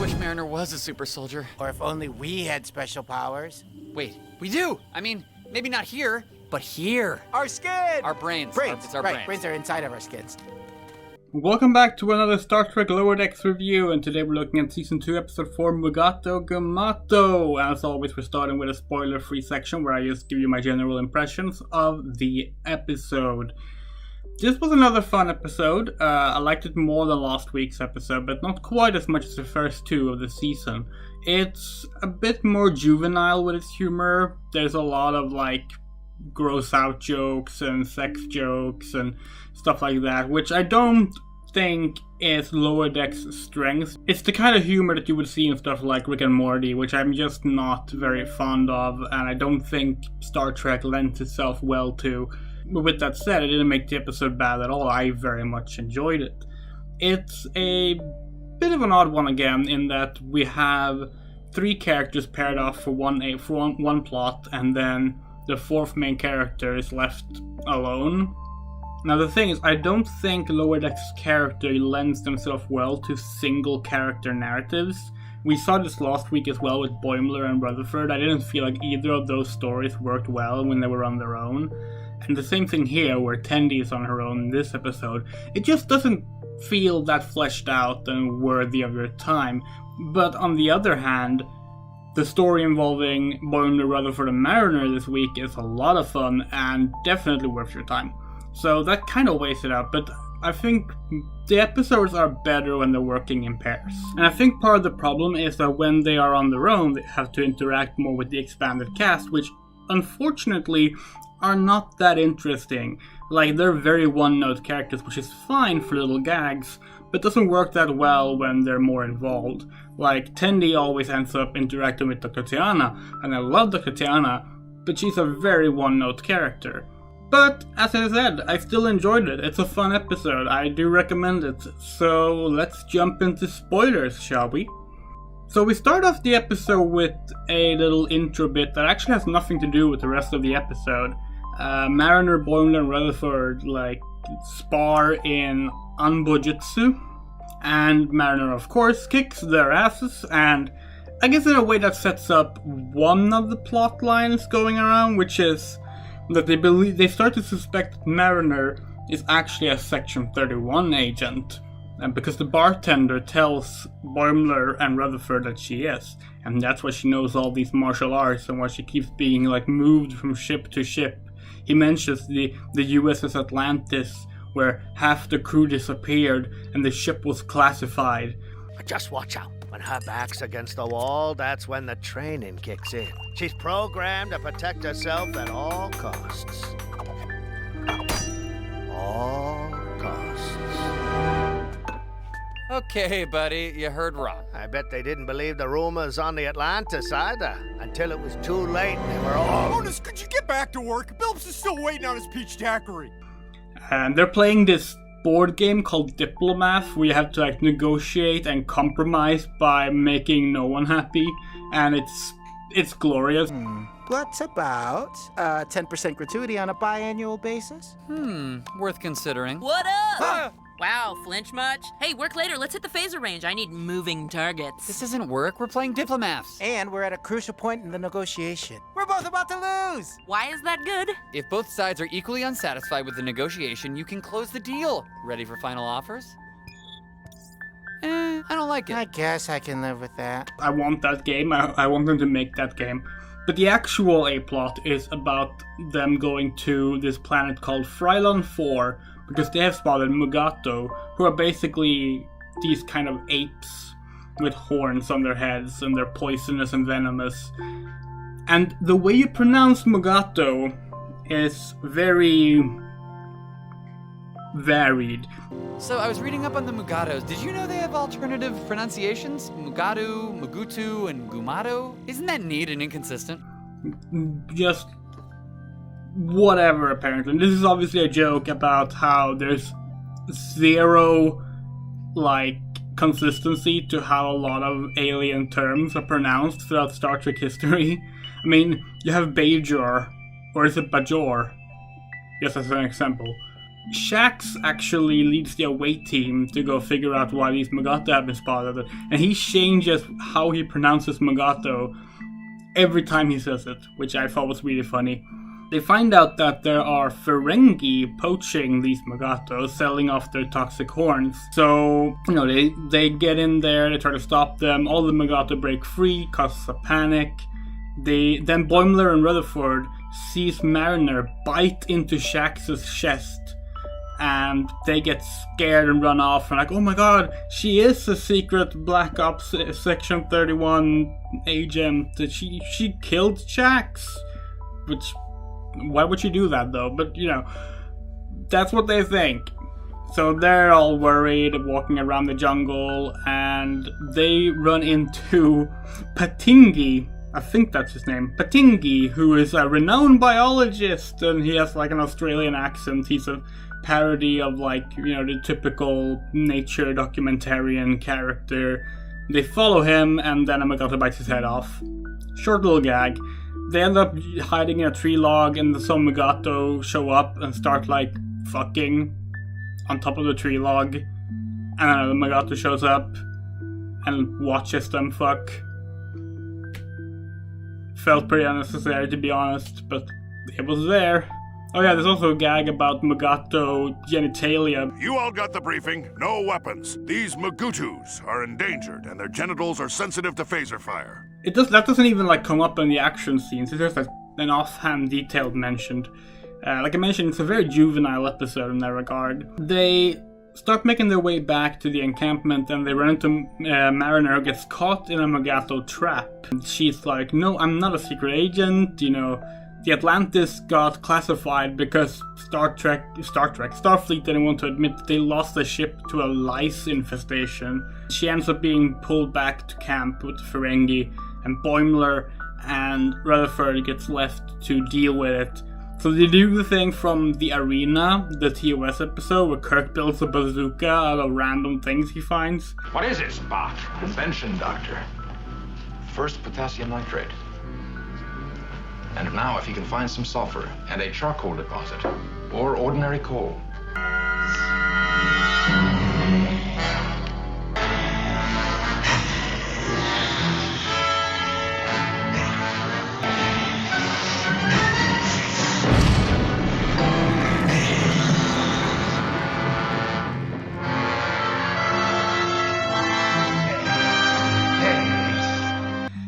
wish Mariner was a super soldier. Or if only we had special powers. Wait, we do! I mean, maybe not here, but here. Our skin! Our brains. It's our right. brains. Brains are inside of our skins. Welcome back to another Star Trek Lower Decks review, and today we're looking at Season 2, Episode 4, Mugato, Gumato. As always, we're starting with a spoiler-free section where I just give you my general impressions of the episode. This was another fun episode. I liked it more than last week's episode, but not quite as much as the first two of the season. It's a bit more juvenile with its humor. There's a lot of, gross out jokes and sex jokes and stuff like that, which I don't think is Lower Decks' strength. It's the kind of humor that you would see in stuff like Rick and Morty, which I'm just not very fond of, and I don't think Star Trek lends itself well to. But with that said, it didn't make the episode bad at all. I very much enjoyed it. It's a bit of an odd one again, in that we have three characters paired off for one plot, and then the fourth main character is left alone. Now the thing is, I don't think Lower Decks' character lends themselves well to single character narratives. We saw this last week as well with Boimler and Rutherford. I didn't feel like either of those stories worked well when they were on their own. And the same thing here, where Tendi is on her own in this episode. It just doesn't feel that fleshed out and worthy of your time. But on the other hand, the story involving Boimler, Rutherford, and Mariner this week is a lot of fun and definitely worth your time. So that kind of weighs it out, but I think the episodes are better when they're working in pairs. And I think part of the problem is that when they are on their own, they have to interact more with the expanded cast, which unfortunately are not that interesting. They're very one-note characters, which is fine for little gags, but doesn't work that well when they're more involved. Tendi always ends up interacting with Dr. Tiana, and I love Dr. Tiana, but she's a very one-note character. But, as I said, I still enjoyed it. It's a fun episode. I do recommend it. So, let's jump into spoilers, shall we? So we start off the episode with a little intro bit that actually has nothing to do with the rest of the episode. Mariner, Boimler, and Rutherford, spar in Anbojutsu. And Mariner, of course, kicks their asses, and I guess in a way that sets up one of the plot lines going around, which is that they start to suspect that Mariner is actually a Section 31 agent, and because the bartender tells Boimler and Rutherford that she is, and that's why she knows all these martial arts and why she keeps being moved from ship to ship. He mentions the USS Atlantis, where half the crew disappeared and the ship was classified. Just watch out. When her back's against the wall, that's when the training kicks in. She's programmed to protect herself at all costs. All costs. Okay, buddy, you heard wrong. I bet they didn't believe the rumors on the Atlantis either, until it was too late and they were all... Bonus, could you get back to work? Billups is still waiting on his peach daiquiri. And they're playing this board game called Diplomath, where you have to negotiate and compromise by making no one happy, and it's glorious. What's about 10% gratuity on a biannual basis? Worth considering. What up? Wow, flinch much? Hey, work later. Let's hit the phaser range. I need moving targets. This isn't work, we're playing Diplomaths. And we're at a crucial point in the negotiation. We're both about to lose! Why is that good? If both sides are equally unsatisfied with the negotiation, you can close the deal. Ready for final offers? I don't like it. I guess I can live with that. I want that game. I want them to make that game. But the actual A-plot is about them going to this planet called Frylon 4, because they have spotted Mugato, who are basically these kind of apes with horns on their heads, and they're poisonous and venomous. And the way you pronounce Mugato is very varied. So I was reading up on the Mugatos. Did you know they have alternative pronunciations? Mugato, Mugutu, and Gumato? Isn't that neat and inconsistent? Just whatever, apparently. This is obviously a joke about how there's zero, consistency to how a lot of alien terms are pronounced throughout Star Trek history. I mean, you have Bajor, or is it Bajor? Just as an example. Shax actually leads the away team to go figure out why these Mugato have been spotted, and he changes how he pronounces Mugato every time he says it, which I thought was really funny. They find out that there are Ferengi poaching these Mugato, selling off their toxic horns. So, they get in there, they try to stop them, all the Mugato break free, causes a panic. Then Boimler and Rutherford sees Mariner bite into Shax's chest, and they get scared and run off and like, oh my god, she is a secret Black Ops Section 31 agent. She killed Shax. Which, why would she do that though? But that's what they think. So they're all worried, walking around the jungle, and they run into Patingi. I think that's his name. Patingi, who is a renowned biologist, and he has like an Australian accent. He's a parody of the typical nature documentarian character. They follow him, and then a Mugato bites his head off. Short little gag. They end up hiding in a tree log, and some Mugato show up and start fucking on top of the tree log. And the Mugato shows up and watches them fuck. Felt pretty unnecessary, to be honest, but it was there. Oh yeah, there's also a gag about Mugato genitalia. You all got the briefing. No weapons. These Mugutus are endangered, and their genitals are sensitive to phaser fire. That doesn't even come up in the action scenes. It's just an offhand detailed mentioned. Like I mentioned, it's a very juvenile episode in that regard. They start making their way back to the encampment, and they run into Mariner, who gets caught in a Mugato trap. And she's like, no, I'm not a secret agent, The Atlantis got classified because Starfleet didn't want to admit that they lost the ship to a lice infestation. She ends up being pulled back to camp with the Ferengi, and Boimler and Rutherford gets left to deal with it. So they do the thing from the arena, the TOS episode, where Kirk builds a bazooka out of random things he finds. What is it, Spock? Invention, Doctor. First potassium nitrate. And now if he can find some sulfur and a charcoal deposit, or ordinary coal.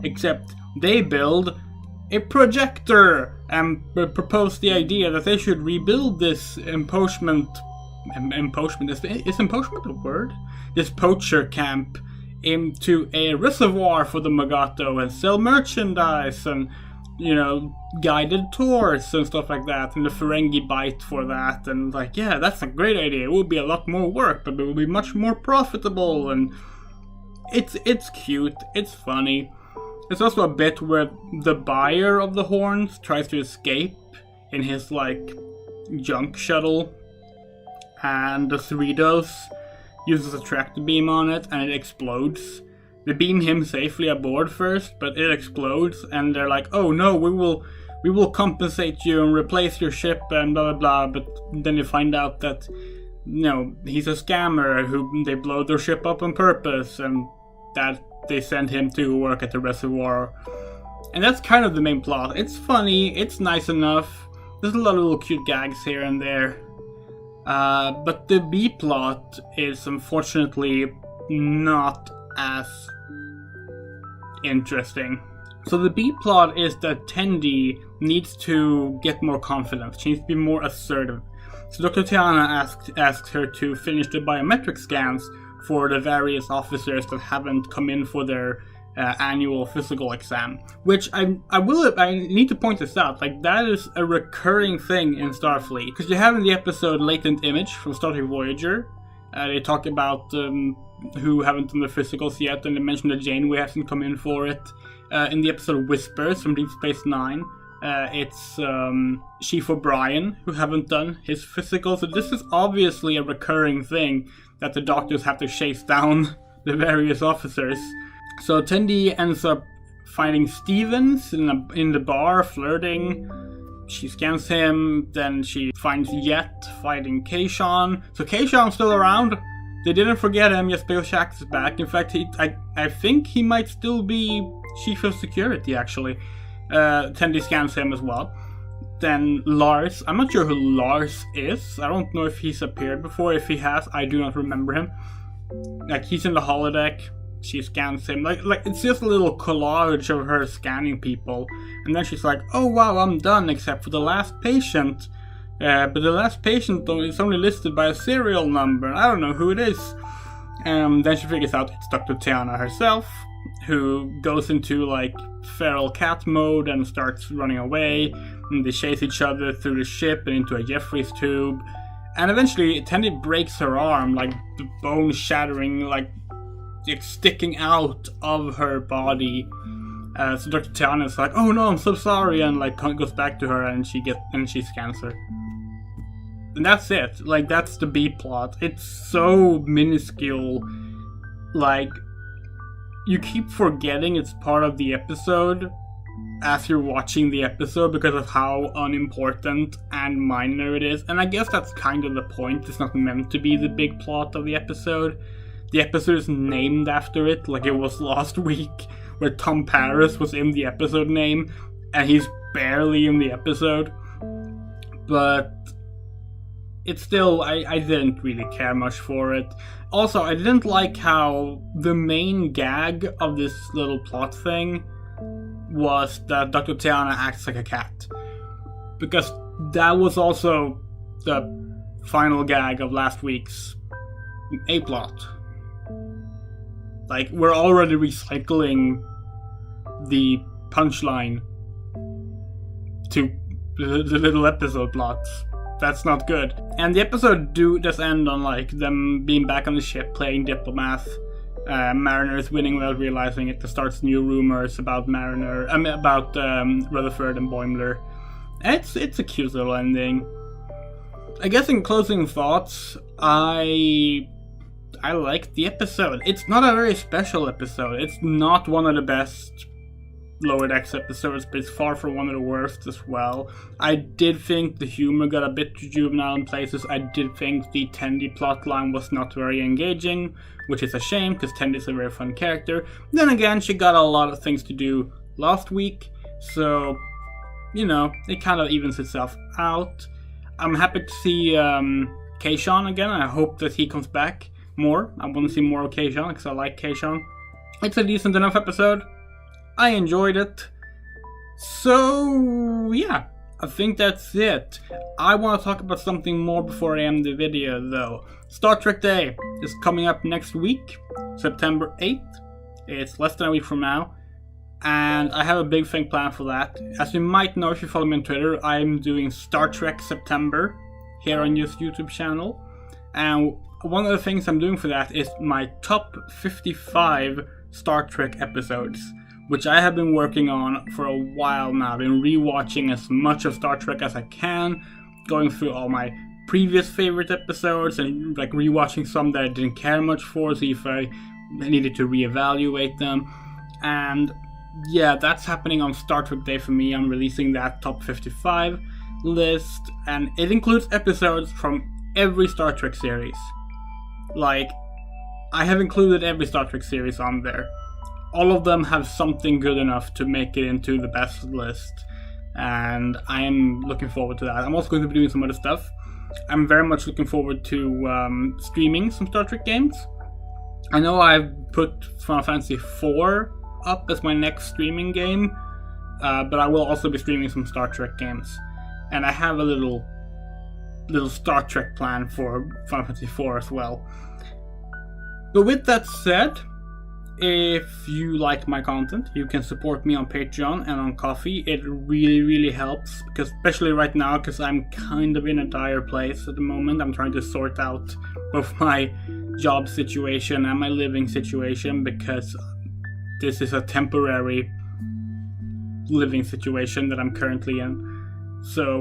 Except they build a projector and propose the idea that they should rebuild this empoachment. Is empoachment a word? This poacher camp into a reservoir for the Mugato and sell merchandise and, guided tours and stuff like that. And the Ferengi bite for that. And yeah, that's a great idea. It will be a lot more work, but it will be much more profitable. And it's cute. It's funny. There's also a bit where the buyer of the horns tries to escape in his, junk shuttle. And the Cerritos uses a tractor beam on it, and it explodes. They beam him safely aboard first, but it explodes, and they're like, oh no, we will compensate you and replace your ship and blah blah blah. But then you find out that, he's a scammer who they blow their ship up on purpose, and that they send him to work at the reservoir. And that's kind of the main plot. It's funny, it's nice enough. There's a lot of little cute gags here and there. But the B plot is unfortunately not as interesting. So the B plot is that Tendi needs to get more confidence. She needs to be more assertive. So Dr. Tiana asked her to finish the biometric scans for the various officers that haven't come in for their annual physical exam. Which I need to point this out, that is a recurring thing in Starfleet. Because you have in the episode Latent Image from Star Trek Voyager, they talk about who haven't done their physicals yet, and they mention that Janeway hasn't come in for it. In the episode Whispers from Deep Space Nine, it's Chief O'Brien who haven't done his physical. So this is obviously a recurring thing that the doctors have to chase down the various officers. So Tendi ends up finding Stevens in the bar flirting, she scans him, then she finds Yet fighting Keishan. So Keishan's still around. They didn't forget him, just because Shax is back. In fact, I think he might still be Chief of Security, actually. Tendy scans him as well. Then Lars. I'm not sure who Lars is. I don't know if he's appeared before. If he has, I do not remember him. Like, he's in the holodeck. She scans him. Like it's just a little collage of her scanning people. And then she's like, oh wow, I'm done except for the last patient. But the last patient is only listed by a serial number. I don't know who it is. Then she figures out it's Dr. Tiana herself, who goes into like feral cat mode and starts running away. And they chase each other through the ship and into a Jeffries tube. And eventually Tendy breaks her arm, like the bone shattering, like sticking out of her body. So Dr. Tiana is like, oh no, I'm so sorry, and like goes back to her and she scans her. And that's it. Like, that's the B plot. It's so minuscule. Like, you keep forgetting it's part of the episode as you're watching the episode because of how unimportant and minor it is. And I guess that's kind of the point. It's not meant to be the big plot of the episode. The episode is named after it, like it was last week, where Tom Paris was in the episode name, and he's barely in the episode. But it's still, I didn't really care much for it. Also, I didn't like how the main gag of this little plot thing was that Dr. Tiana acts like a cat. Because that was also the final gag of last week's A-plot. Like, we're already recycling the punchline to the little episode plots. That's not good. And the episode does end on like them being back on the ship playing diplomat. Mariner is winning without realizing it. It starts new rumors about Rutherford and Boimler. It's a cute little ending. I guess in closing thoughts, I liked the episode. It's not a very special episode. It's not one of the best Lower Decks episodes, but it's far from one of the worst as well. I did think the humor got a bit too juvenile in places. I did think the Tendy plotline was not very engaging, which is a shame, because Tendy's a very fun character. Then again, she got a lot of things to do last week, so, you know, it kind of evens itself out. I'm happy to see Keishan again. I hope that he comes back more. I want to see more of Keishan, because I like Keishan. It's a decent enough episode. I enjoyed it. So, yeah, I think that's it. I want to talk about something more before I end the video, though. Star Trek Day is coming up next week, September 8th. It's less than a week from now. And I have a big thing planned for that. As you might know if you follow me on Twitter, I'm doing Star Trek September here on this YouTube channel. And one of the things I'm doing for that is my top 55 Star Trek episodes, which I have been working on for a while now. I've been rewatching as much of Star Trek as I can, going through all my previous favorite episodes and like rewatching some that I didn't care much for, see if I needed to reevaluate them. And yeah, that's happening on Star Trek Day for me. I'm releasing that top 55 list, and it includes episodes from every Star Trek series. Like, I have included every Star Trek series on there. All of them have something good enough to make it into the best list, and I am looking forward to that. I'm also going to be doing some other stuff. I'm very much looking forward to streaming some Star Trek games. I know I've put Final Fantasy IV up as my next streaming game, but I will also be streaming some Star Trek games. And I have a little Star Trek plan for Final Fantasy IV as well. But with that said, if you like my content, you can support me on Patreon and on Ko-fi. It really, really helps, because especially right now, because I'm kind of in a dire place at the moment. I'm trying to sort out both my job situation and my living situation, because this is a temporary living situation that I'm currently in. So,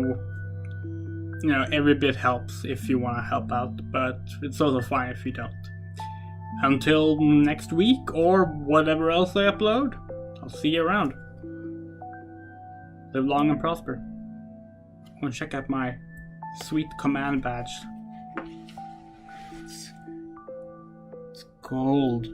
you know, every bit helps if you want to help out, but it's also fine if you don't. Until next week, or whatever else I upload, I'll see you around. Live long and prosper. want to check out my sweet command badge. It's gold.